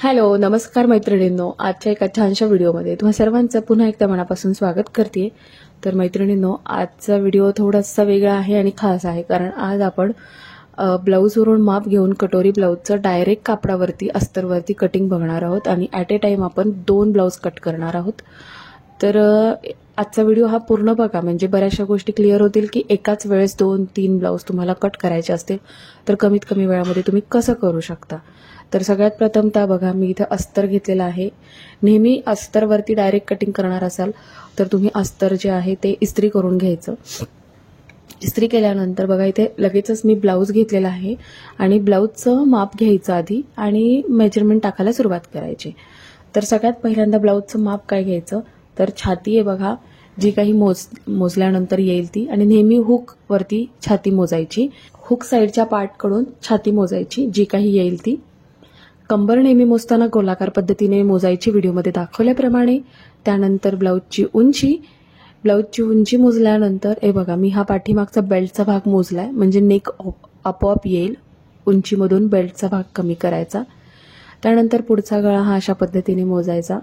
Hello, नमस्कार मैत्रिणींनो. आजच्या एका छानशा व्हिडिओमध्ये तुम्हा सर्वांचं पुन्हा एकदा मनापासून स्वागत करते. तर मैत्रिणींनो, आजचा व्हिडिओ थोडासा वेगळा आहे आणि खास आहे, कारण आज आपण ब्लाऊजवरून माप घेऊन कटोरी ब्लाऊजचं डायरेक्ट कापडावरती अस्तरवरती कटिंग बघणार आहोत आणि ॲट ए टाइम आपण 2 ब्लाऊज कट करणार आहोत. तर आजचा व्हिडिओ हा पूर्ण बघा, म्हणजे बऱ्याचशा गोष्टी क्लिअर होतील की एकाच वेळेस 2-3 ब्लाऊज तुम्हाला कट करायचे असतील तर कमीत कमी वेळामध्ये तुम्ही कसं करू शकता. तर सगळ्यात प्रथमतः बघा, मी इथं अस्तर घेतलेला आहे. नेहमी अस्तरवरती डायरेक्ट कटिंग करणार असाल तर तुम्ही अस्तर जे आहे ते इस्त्री करून घ्यायचं. इस्त्री केल्यानंतर बघा, इथे लगेचच मी ब्लाऊज घेतलेला आहे आणि ब्लाऊजचं माप घ्यायचं आधी आणि मेजरमेंट टाकायला सुरुवात करायची. तर सगळ्यात पहिल्यांदा ब्लाऊजचं माप काय घ्यायचं, तर छाती आहे बघा, जी काही मोजल्यानंतर येईल ती, आणि नेहमी हुक वरती छाती मोजायची. हुक साईडच्या पार्टकडून छाती मोजायची, जी काही येईल ती. कंबर नेहमी मोजताना गोलाकार पद्धतीने मोजायची व्हिडिओमध्ये दाखवल्याप्रमाणे. त्यानंतर ब्लाऊजची उंची मोजल्यानंतर हे बघा, मी हा पाठीमागचा बेल्टचा भाग मोजलाय, म्हणजे नेक आपोआप येईल. उंचीमधून बेल्टचा भाग कमी करायचा. त्यानंतर पुढचा गळा हा अशा पद्धतीने मोजायचा.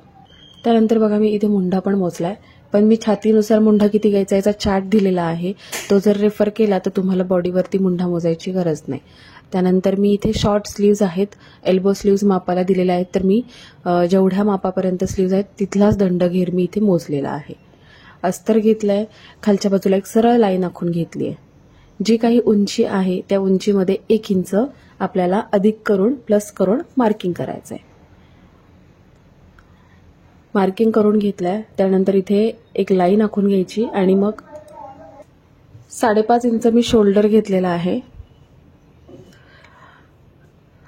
त्यानंतर बघा, मी इथे मुंढा पण मोजलाय, पण मी छातीनुसार मुंढा किती घ्यायचा याचा चार्ट दिलेला आहे, तो जर रेफर केला तर तुम्हाला बॉडीवरती मुंढा मोजायची गरज नाही. त्यानंतर मी इथे शॉर्ट स्लीव्ज आहेत, एल्बो स्लीव्ज मापाला दिलेल्या आहेत, तर मी जेवढ्या मापापर्यंत स्लीव्ज आहेत तिथलाच दंडघेर मी इथे मोजलेला आहे. अस्तर घेतलंय, खालच्या बाजूला एक सरळ लाईन आखून घेतली आहे. जी काही उंची आहे त्या उंचीमध्ये 1 इंच आपल्याला अधिक करून प्लस करून मार्किंग करायचं आहे. मार्किंग करून घेतलंय. त्यानंतर इथे एक लाईन आखून घ्यायची आणि मग 5.5 इंच मी शोल्डर घेतलेला आहे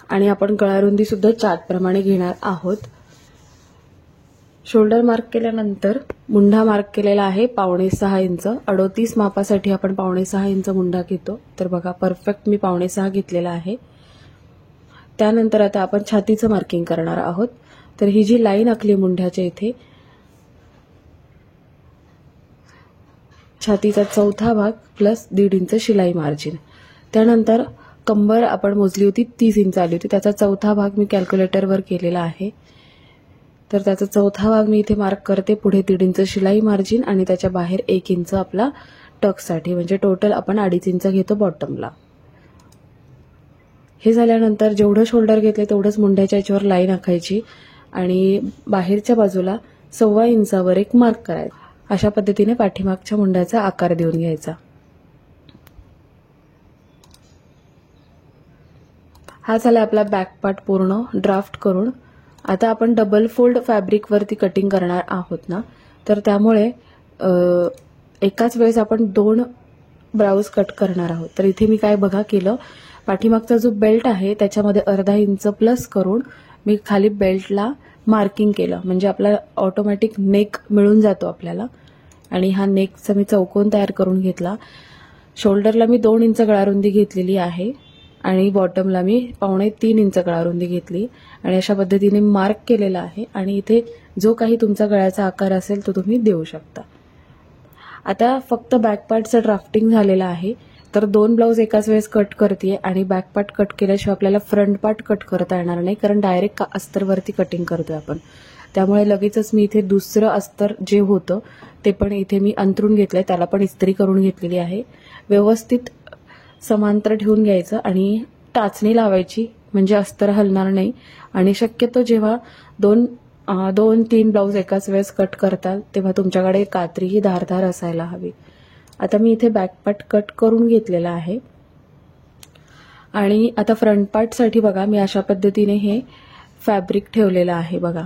आणि आपण गळारुंदी सुद्धा चार्टप्रमाणे घेणार आहोत. शोल्डर मार्क केल्यानंतर मुंढा मार्क केलेला आहे 5.5 इंच. 38 मापासाठी आपण 5.5 इंच मुंढा घेतो. तर बघा, परफेक्ट मी 5.5 घेतलेला आहे. त्यानंतर आता आपण छातीचं मार्किंग करणार आहोत. तर ही जी लाईन आखली मुंढ्याच्या इथे, छातीचा चौथा भाग प्लस 1.5 इंच शिलाई मार्जिन. त्यानंतर कंबर आपण मोजली होती 30 इंच आली होती, त्याचा चौथा भाग मी कॅल्क्युलेटरवर केलेला आहे. तर त्याचा चौथा भाग मी इथे मार्क करते. पुढे 1.5 इंच शिलाई मार्जिन आणि त्याच्या बाहेर 1 इंच आपला टक्ससाठी, म्हणजे टोटल आपण 2.5 इंच घेतो बॉटमला. हे झाल्यानंतर जेवढं शोल्डर घेतले तेवढंच मुंढ्याच्या याच्यावर लाईन आखायची आणि बाहेरच्या बाजूला 1.25 इंचावर एक मार्क करायचा. अशा पद्धतीने पाठीमागच्या मुंड्याचा आकार देऊन घ्यायचा. हा झाला आपला बॅक पार्ट पूर्ण ड्राफ्ट करून. आता आपण डबल फोल्ड फॅब्रिकवरती कटिंग करणार आहोत ना, तर त्यामुळे एकाच वेळेस आपण 2 ब्लाऊज कट करणार आहोत. तर इथे मी काय बघा केलं, पाठीमागचा जो बेल्ट आहे त्याच्यामध्ये 1/2 इंच प्लस करून मी खाली बेल्टला मार्किंग केलं, म्हणजे आपला ऑटोमॅटिक नेक मिळून जातो आपल्याला. आणि हा नेकचा मी चौकोन तयार करून घेतला. शोल्डरला मी 2 इंच गळारुंदी घेतलेली आहे आणि बॉटमला मी 2.25 इंच गळारुंदी घेतली आणि अशा पद्धतीने मार्क केलेला आहे. आणि इथे जो काही तुमचा गळ्याचा आकार असेल तो तुम्ही देऊ शकता. आता फक्त बॅक पार्टचं ड्राफ्टिंग झालेलं आहे, तर 2 ब्लाऊज एकाच वेळेस कट करते आणि बॅक पार्ट कट केल्याशिवाय आपल्याला फ्रंट पार्ट कट करता येणार नाही, कारण डायरेक्ट अस्तरवरती कटिंग करतोय आपण. त्यामुळे लगेचच मी इथे दुसरं अस्तर जे होतं ते पण इथे मी अंतरून घेतलंय, त्याला पण इस्त्री करून घेतलेली आहे. व्यवस्थित समांतर ठेवून घ्यायचं आणि टाचणी लावायची, म्हणजे अस्तर हलणार नाही. आणि शक्यतो जेव्हा 2-3 ब्लाऊज एकाच वेळेस कट करताल तेव्हा तुमच्याकडे कात्री ही धारदार असायला हवी. आता मी इथे बॅक पार्ट कट करून घेतलेला आहे आणि आता फ्रंट पार्टसाठी बघा, मी अशा पद्धतीने हे फॅब्रिक ठेवलेलं आहे बघा.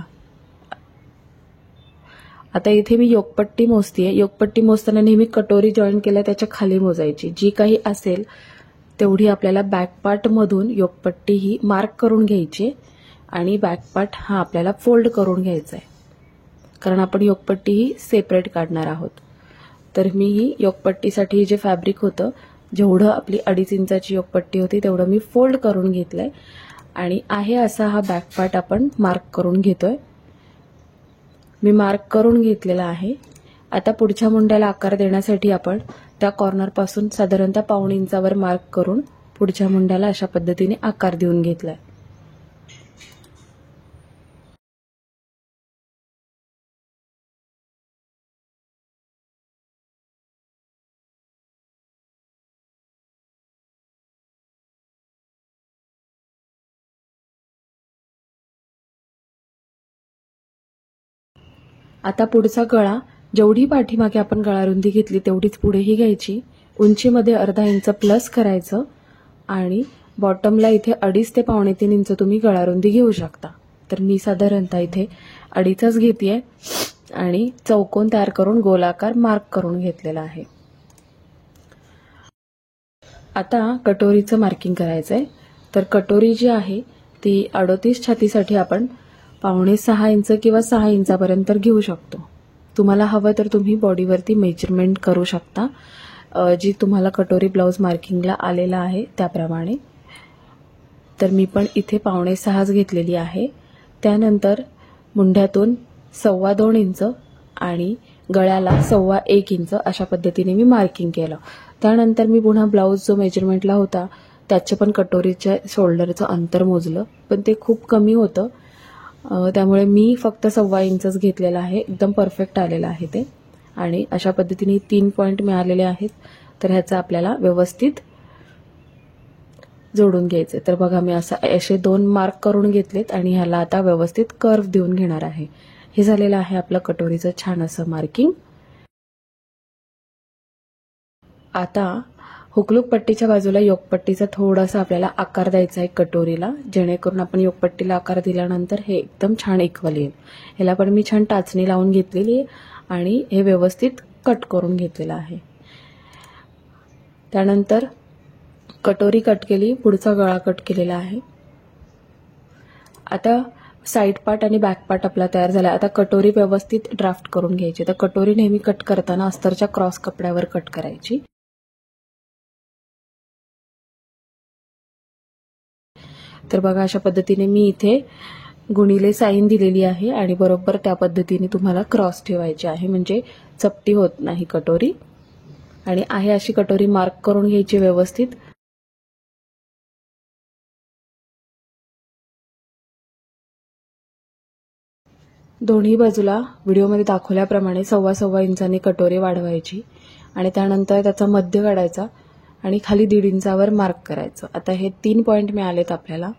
आता इथे मी योकपट्टी मोजतीये. योकपट्टी मोजताना नेहमी कटोरी जॉईन केल्या त्याच्या खाली मोजायची. जी काही असेल तेवढी आपल्याला बॅक पार्टमधून योकपट्टी ही मार्क करून घ्यायची आणि बॅक पार्ट हा आपल्याला फोल्ड करून घ्यायचा आहे, कारण आपण योकपट्टी ही सेपरेट काढणार आहोत. तर मी ही योकपट्टीसाठी जे फॅब्रिक होतं, जेवढं आपली 2.5 इंचाची योकपट्टी होती तेवढं मी फोल्ड करून घेतलंय आणि आहे असा हा बॅक पार्ट आपण मार्क करून घेतोय. मी मार्क करून घेतलेला आहे. आता पुढच्या मुंड्याला आकार देण्यासाठी आपण त्या कॉर्नरपासून साधारणतः 1.25 इंचावर मार्क करून पुढच्या मुंड्याला अशा पद्धतीने आकार देऊन घेतलाय. आता पुढचा गळा, जेवढी पाठीमागे आपण गळा रुंदी घेतली तेवढीच पुढेही घ्यायची. उंचीमध्ये अर्धा इंच प्लस करायचं आणि बॉटमला इथे 2.5 ते 2.25 इंच तुम्ही गळा रुंदी घेऊ शकता. तर मी साधारणतः इथे 2.5च घेतेय आणि चौकोन तयार करून गोलाकार मार्क करून घेतलेला आहे. आता कटोरीचं मार्किंग करायचंय. तर कटोरी जी आहे ती 38 छातीसाठी आपण 5.5 इंच किंवा 6 इंचापर्यंत घेऊ शकतो. तुम्हाला हवं तर तुम्ही बॉडीवरती मेजरमेंट करू शकता, जी तुम्हाला कटोरी ब्लाउज मार्किंगला आलेला आहे त्याप्रमाणे. तर मी पण इथे 5.5 घेतलेली आहे. त्यानंतर मुंढ्यातून 2.25 इंच आणि गळ्याला 1.25 इंच अशा पद्धतीने मी मार्किंग केलं. त्यानंतर मी पुन्हा ब्लाउज जो मेजरमेंटला होता त्याचे पण कटोरीच्या शोल्डरचं अंतर मोजलं, पण ते खूप कमी होतं, त्यामुळे मी फक्त 1.25 इंचच घेतलेला आहे. एकदम परफेक्ट आलेलं आहे ते. आणि अशा पद्धतीने 3 पॉईंट मिळालेले आहेत. तर ह्याचं आपल्याला व्यवस्थित जोडून घ्यायचे. तर बघा मी असे 2 मार्क करून घेतलेत आणि ह्याला आता व्यवस्थित कर्व देऊन घेणार आहे. हे झालेलं आहे आपलं कटोरीचं छान असं मार्किंग. आता हुकलूक पट्टीच्या बाजूला योकपट्टीचा थोडासा आपल्याला आकार द्यायचा आहे कटोरीला, जेणेकरून आपण योकपट्टीला आकार दिल्यानंतर हे एकदम छान इक्वल येईल. ह्याला पण मी छान टाचणी लावून घेतलेली आहे आणि हे व्यवस्थित कट करून घेतलेलं आहे. त्यानंतर कटोरी कट केली, पुढचा गळा कट केलेला आहे. आता साईड पार्ट आणि बॅक पार्ट आपला तयार झाला. आता कटोरी व्यवस्थित ड्राफ्ट करून घ्यायची. तर कटोरी नेहमी कट करताना अस्तरच्या क्रॉस कपड्यावर कट करायची. तर बघा अशा पद्धतीने मी इथे गुणिले साईन दिलेली आहे आणि बरोबर त्या पद्धतीने तुम्हाला क्रॉस ठेवायची आहे, म्हणजे चपटी होत नाही कटोरी. आणि आहे अशी कटोरी मार्क करून घ्यायची व्यवस्थित. दोन्ही बाजूला व्हिडिओमध्ये दाखवल्याप्रमाणे 1.25 इंचाने कटोरी वाढवायची आणि त्यानंतर त्याचा मध्य काढायचा आणि खाली 1.5 इंचावर मार्क करायचं. आता हे 3 पॉईंट मिळालेत आपल्याला.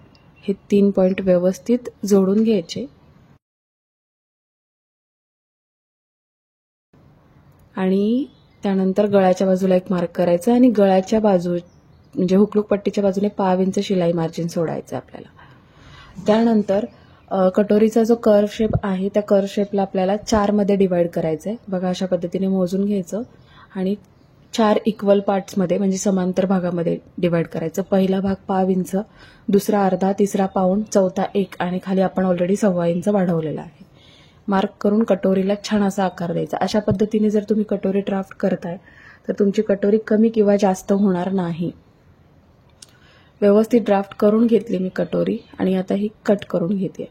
हे 3 पॉईंट व्यवस्थित जोडून घ्यायचे आणि त्यानंतर गळ्याच्या बाजूला एक मार्क करायचा आणि गळ्याच्या बाजू म्हणजे हुकलूक पट्टीच्या बाजूने 1.5 इंच शिलाई मार्जिन सोडायचं आपल्याला. त्यानंतर कटोरीचा जो कर्व शेप आहे त्या कर्व शेपला आपल्याला 4 मध्ये डिवाइड करायचंय. बघा अशा पद्धतीने मोजून घ्यायचं आणि 4 इक्वल पार्ट्समध्ये म्हणजे समांतर भागामध्ये डिवाइड करायचं. पहिला भाग 1.5 इंच, दुसरा अर्धा, तिसरा पाऊण, चौथा 1 आणि खाली आपण ऑलरेडी 1.25 इंच वाढवलेला आहे. मार्क करून कटोरीला छान असा आकार द्यायचा. अशा पद्धतीने जर तुम्ही कटोरी ड्राफ्ट करताय तर तुमची कटोरी कमी किंवा जास्त होणार नाही. व्यवस्थित ड्राफ्ट करून घेतली मी कटोरी आणि आता ही कट करून घेते.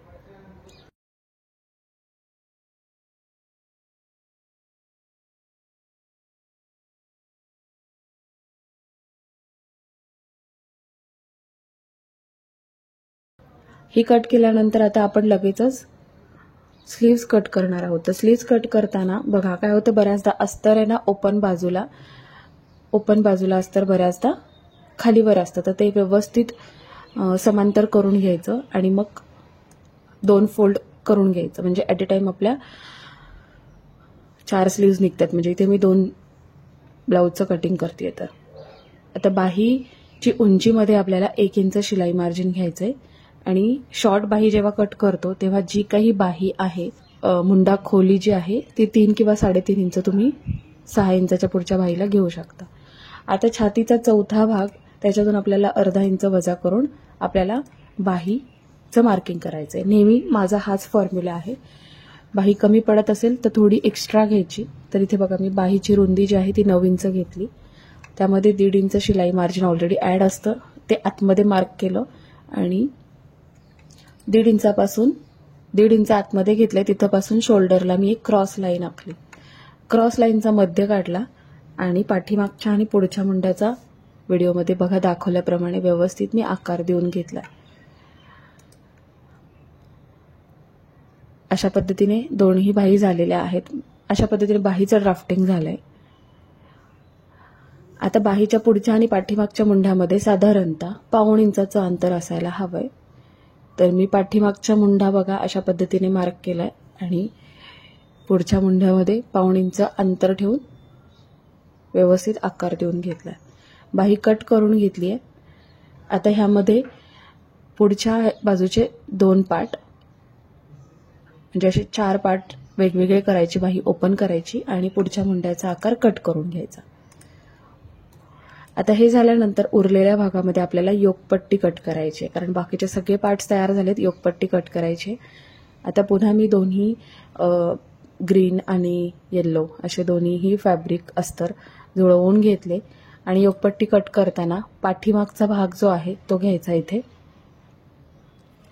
ही कट केल्यानंतर आता आपण लगेचच स्लीव्स कट करणार आहोत. तर स्लीव्स कट करताना बघा काय होतं, बऱ्याचदा अस्तर आहे ना ओपन बाजूला अस्तर बऱ्याचदा खालीवर असतं. तर ते व्यवस्थित समांतर करून घ्यायचं आणि मग 2 फोल्ड करून घ्यायचं, म्हणजे ॲट अ टाइम आपल्या 4 स्लीव्स निघतात. म्हणजे इथे मी 2 ब्लाऊजचं कटिंग करते. तर आता बाहीची उंचीमध्ये आपल्याला 1 इंच शिलाई मार्जिन घ्यायचंय आणि शॉर्ट बाही जेव्हा कट करतो तेव्हा जी काही बाही आहे मुंडा खोली जी आहे ती 3 किंवा 3.5 इंच तुम्ही 6 इंचाच्या पुढच्या बाहीला घेऊ शकता. आता छातीचा चौथा भाग त्याच्यातून आपल्याला अर्धा इंच वजा करून आपल्याला बाहीचं मार्किंग करायचंय. नेहमी माझा हाच फॉर्म्युला आहे. बाही कमी पडत असेल तर थोडी एक्स्ट्रा घ्यायची. तर इथे बघा मी बाहीची रुंदी जी आहे ती 9 इंच घेतली. त्यामध्ये 1.5 इंच शिलाई मार्जिन ऑलरेडी ॲड असतं, ते आतमध्ये मार्क केलं आणि 1.5 इंच आतमध्ये घेतलंय. तिथपासून शोल्डरला मी एक क्रॉस लाईन आखली. क्रॉस लाईनचा मध्य काढला आणि पाठीमागच्या आणि पुढच्या मुंड्याचा व्हिडिओमध्ये बघा दाखवल्याप्रमाणे व्यवस्थित मी आकार देऊन घेतला. अशा पद्धतीने दोन्ही बाही झालेल्या आहेत. अशा पद्धतीने बाहीचं ड्राफ्टिंग झालंय. आता बाहीच्या पुढच्या आणि पाठीमागच्या मुंढ्यामध्ये साधारणतः 1.25 इंचाचं अंतर असायला हवंय. तर मी पाठीमागचा मुंढा बघा अशा पद्धतीने मार्क केलाय आणि पुढच्या मुंड्यामध्ये 1.5 इंच अंतर ठेवून व्यवस्थित आकार देऊन घेतला. बाही कट करून घेतली आहे. आता ह्यामध्ये पुढच्या बाजूचे 2 पार्ट म्हणजे असे 4 पार्ट वेगवेगळे करायचे. बाही ओपन करायची आणि पुढच्या मुंड्याचा आकार कट करून घ्यायचा. आता हे झाल्यानंतर उरलेल्या भागामध्ये आपल्याला योकपट्टी कट करायची आहे, कारण बाकीचे सगळे पार्ट्स तयार झालेत. योकपट्टी कट करायची. आता पुन्हा मी दोन्ही ग्रीन आणि येल्लो असे दोन्हीही फॅब्रिक अस्तर जुळवून घेतले आणि योकपट्टी कट करताना पाठीमागचा भाग जो आहे तो घ्यायचा इथे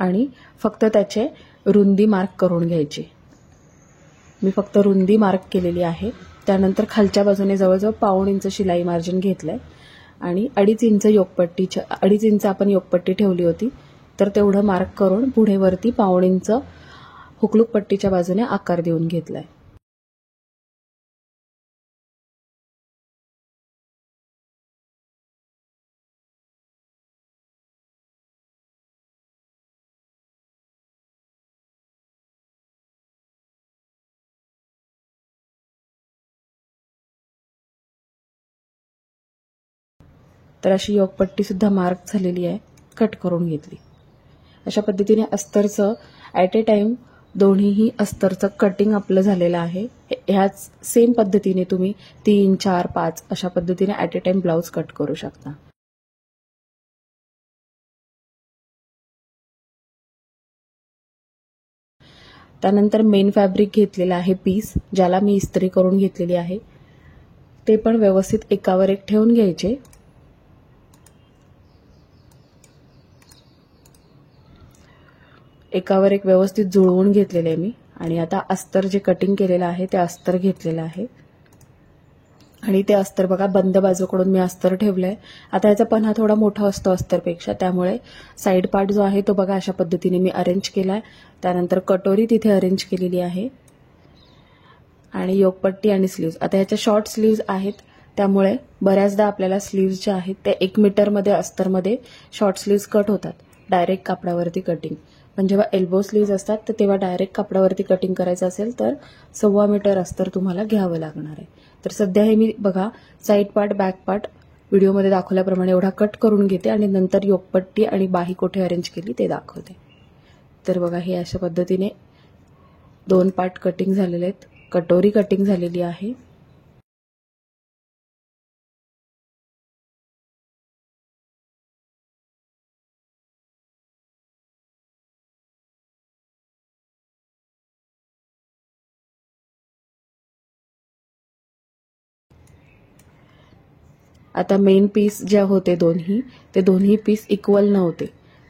आणि फक्त त्याचे रुंदी मार्क करून घ्यायची. मी फक्त रुंदी मार्क केलेली आहे. त्यानंतर खालच्या बाजूने जवळजवळ 1.5 इंच शिलाई मार्जिन घेतलंय आणि 2.5 इंच योकपट्टीच्या 2.5 इंच आपण योकपट्टी ठेवली होती, तर तेवढं मार्क करून पुढे वरती 1.5 इंच हुकलूक पट्टीच्या बाजूने आकार देऊन घेतलाय. तर अशी योकपट्टी सुद्धा मार्क झालेली आहे, कट करून घेतली. अशा पद्धतीने अस्तरचं ॲट ए टाइम दोन्हीही अस्तरचं कटिंग आपलं झालेलं आहे. ह्याच सेम पद्धतीने तुम्ही 3, 4, 5 अशा पद्धतीने at a time blouse cut करू शकता. त्यानंतर मेन फॅब्रिक घेतलेलं आहे पीस, ज्याला मी इस्त्री करून घेतलेली आहे. ते पण व्यवस्थित एकावर एक ठेवून घ्यायचे. एकावर एक व्यवस्थित जुळवून घेतलेले आहे मी. आणि आता अस्तर जे कटिंग केलेलं आहे ते अस्तर घेतलेलं आहे आणि ते अस्तर बघा बंद बाजूकडून मी अस्तर ठेवलंय. आता याचा पन्हा थोडा मोठा असतो अस्तरपेक्षा, त्यामुळे साईड पार्ट जो आहे तो बघा अशा पद्धतीने मी अरेंज केलाय. त्यानंतर कटोरी तिथे अरेंज केलेली आहे आणि योकपट्टी आणि स्लीव्ज. आता याच्या शॉर्ट स्लीव्ज आहेत, त्यामुळे बऱ्याचदा आपल्याला स्लीव्ज ज्या आहेत त्या 1 मीटरमध्ये अस्तरमध्ये शॉर्ट स्लीव्ज कट होतात डायरेक्ट कापडावरती कटिंग. पण जेव्हा एल्बो स्लीव्ज असतात तर तेव्हा डायरेक्ट कापडावरती कटिंग करायचं असेल तर 1.25 मीटर अस्तर तुम्हाला घ्यावं लागणार आहे. तर सध्या हे मी बघा साईड पार्ट बॅक पार्ट व्हिडिओमध्ये दाखवल्याप्रमाणे एवढा कट करून घेते आणि नंतर योकपट्टी आणि बाही कुठे अरेंज केली ते दाखवते. तर बघा हे अशा पद्धतीने 2 पार्ट कटिंग झालेले आहेत. कटोरी कटिंग झालेली आहे. आता मेन पीस जे होते ते दोन्ही पीस इक्वल नव्हते,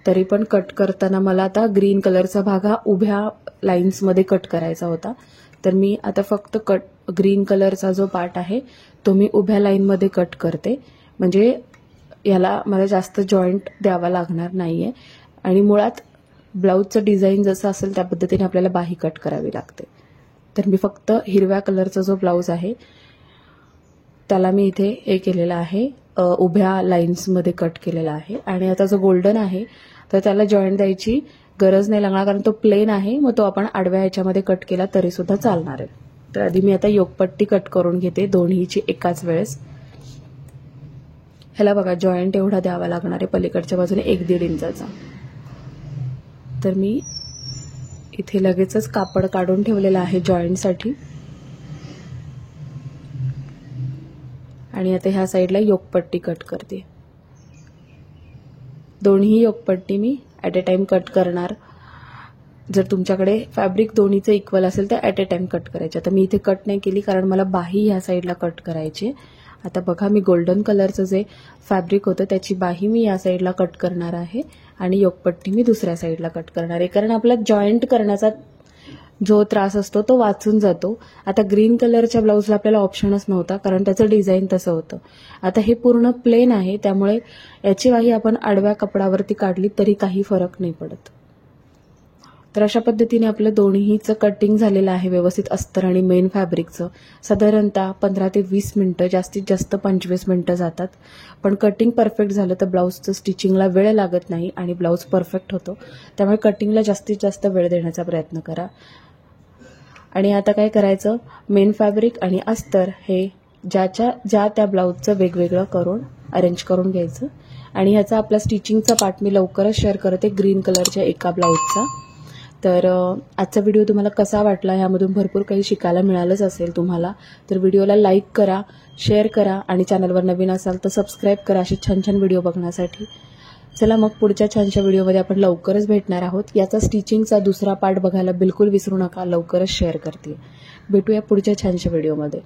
तरी पण कट करताना मला आता ग्रीन कलरचा भाग हा उभ्या लाईन्समध्ये कट करायचा होता. तर मी आता फक्त ग्रीन कलरचा जो पार्ट आहे तो मी उभ्या लाईनमध्ये कट करते, म्हणजे याला मला जास्त जॉईंट द्यावा लागणार नाहीये. आणि मुळात ब्लाऊजचं डिझाईन जसं असेल त्या पद्धतीने आपल्याला बाही कट करावी लागते. तर मी फक्त हिरव्या कलरचा जो ब्लाऊज आहे त्याला मी इथे हे केलेलं आहे, उभ्या लाईन्समध्ये कट केलेला आहे. आणि आता जो गोल्डन आहे तर त्याला जॉईंट द्यायची गरज नाही लागणार, कारण तो प्लेन आहे, मग तो आपण आडव्या ह्याच्यामध्ये कट केला तरी सुद्धा चालणार आहे. तर आधी मी आता योकपट्टी कट करून घेते दोन्हीची एकाच वेळेस. ह्याला बघा जॉईंट एवढा द्यावा लागणार आहे पलीकडच्या बाजूने 1-1.5 इंचाचा. तर मी इथे लगेचच कापड काढून ठेवलेलं आहे जॉईंटसाठी. आणि आता ह्या साईडला योकपट्टी कट करते. दोन्ही योकपट्टी मी ॲट ए टाइम कट करणार. जर तुमच्याकडे फॅब्रिक दोन्हीचं इक्वल असेल तर ॲट ए टाइम कट करायचे. आता मी इथे कट नाही केली कारण मला बाही ह्या साईडला कट करायची. आता बघा मी गोल्डन कलरचं जे फॅब्रिक होतं त्याची बाही मी या साईडला कट करणार आहे आणि योकपट्टी मी दुसऱ्या साईडला कट करणार आहे, कारण आपला जॉईंट करण्याचा जो त्रास असतो तो वाचून जातो. आता ग्रीन कलरच्या ब्लाऊजला आपल्याला ऑप्शनच नव्हता, कारण त्याचं डिझाईन तसं होतं. आता हे पूर्ण प्लेन आहे, त्यामुळे याची बाही आपण आडव्या कपडावरती काढली तरी काही फरक नाही पडत. तर अशा पद्धतीने आपलं दोन्हीचं कटिंग झालेलं आहे व्यवस्थित. अस्तर आणि मेन फॅब्रिकचं साधारणतः 15 ते 20 मिनिटं, जास्तीत जास्त 25 मिनिटं जातात. पण कटिंग परफेक्ट झालं तर ब्लाऊजचं स्टिचिंगला वेळ लागत नाही आणि ब्लाऊज परफेक्ट होतो. त्यामुळे कटिंगला जास्तीत जास्त वेळ देण्याचा प्रयत्न करा. आणि आता काय करायचं, मेन फॅब्रिक आणि अस्तर हे ज्या त्या ब्लाऊजचं वेगवेगळं करून अरेंज करून घ्यायचं. आणि ह्याचा आपला स्टिचिंगचा पार्ट मी लवकरच शेअर करते ग्रीन कलरच्या एका ब्लाऊजचा. तर आजचा व्हिडिओ तुम्हाला कसा वाटला, ह्यामधून भरपूर काही शिकायला मिळालंच असेल तुम्हाला. तर व्हिडिओला लाईक करा, शेअर करा आणि चॅनलवर नवीन असाल तर सबस्क्राईब करा अशी छान छान व्हिडिओ बघण्यासाठी. चला मग पुढच्या छानशा व्हिडिओमध्ये आपण लवकरच भेटणार आहोत. याचा स्टिचिंगचा दुसरा पार्ट बघायला बिलकुल विसरू नका, लवकरच शेअर करते. भेटूया पुढच्या छानशा व्हिडिओमध्ये.